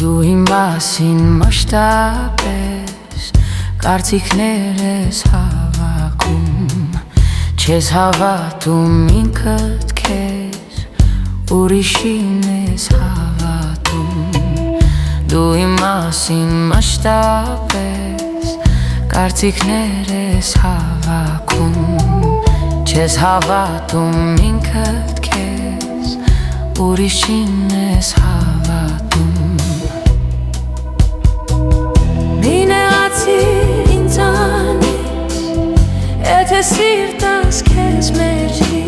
Դու իմ մասին մշտապես կարծիքներ ես հավաքում, չես հավատում ինքդ քեզ, ուրիշին ես հավատում։ Դու իմ մասին մշտապես կարծիքներ ես հավաքում, չես հավատում ինքդ քեզ, ուրիշին ես հավատում։ Մի նեղացիր ինձանից, եթե սիրտս քեզ մերժի,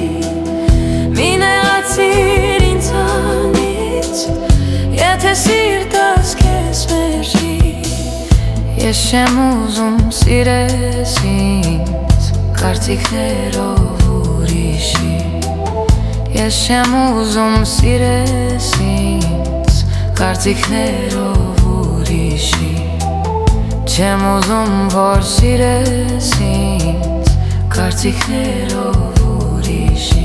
մի նեղացիր ինձանից, եթե սիրտս քեզ մերժի։ Ես չեմ ուզում սիրես ինձ կարծիքներով ուրիշի, ես չեմ ուզում սիրես ինձ կարծիքներով ուրիշի, չեմ ուզում որ սիրես ինձ կարծիքներով ուրիշի։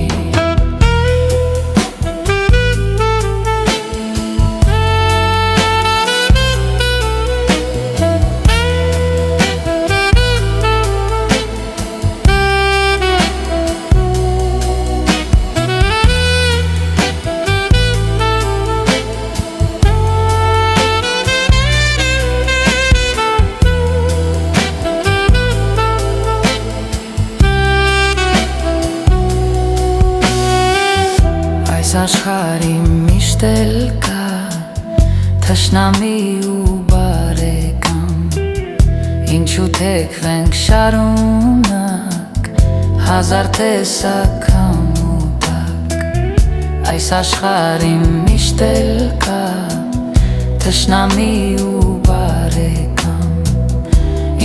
Աշխարհի միշտ էլ կա թշնամի ու բարեկամ, ինչու թեքվենք շարունակ հազար տեսակ համուտակ։ Այս աշխարհի միշտ էլ կա թշնամի ու բարեկամ,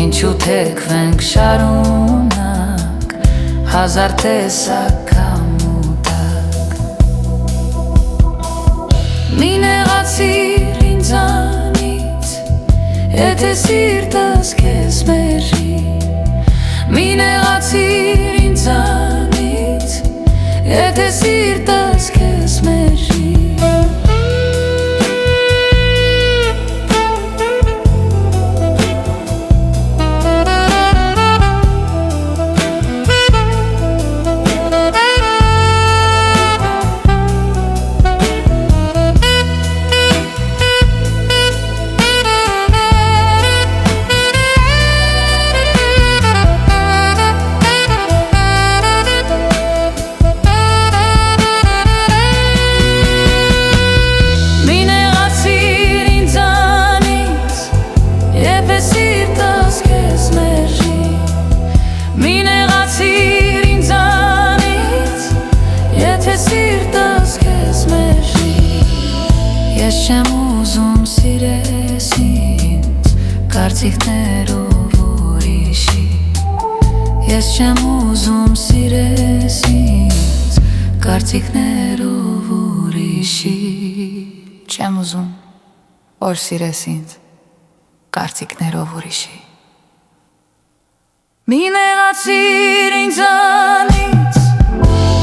ինչու թեքվենք շարունակ հազար տեսակ Մի նեղացիր ինձանից, եթե սիրտս քեզ մերժի, մի նեղացիր ինձանից, եթե սիրտս քեզ մերժի։ Ես չեմ ուզում սիրես ինձ կարծիքներով ուրիշի, ես չեմ ուզում սիրես ինձ կարծիքներով ուրիշի, չեմ ուզում որ սիրես ինձ կարծիքներով ուրիշի։ Մի նեղացիր ինձանից,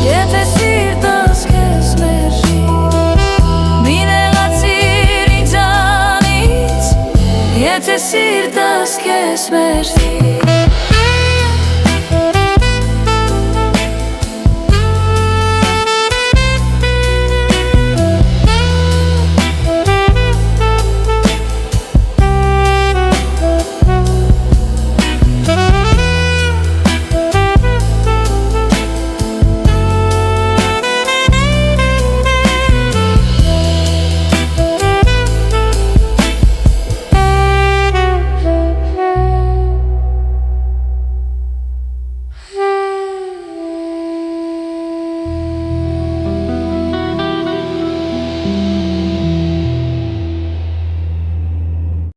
եթե սիրտս քեզ մերժի, եթե սիրտս քեզ մերժի։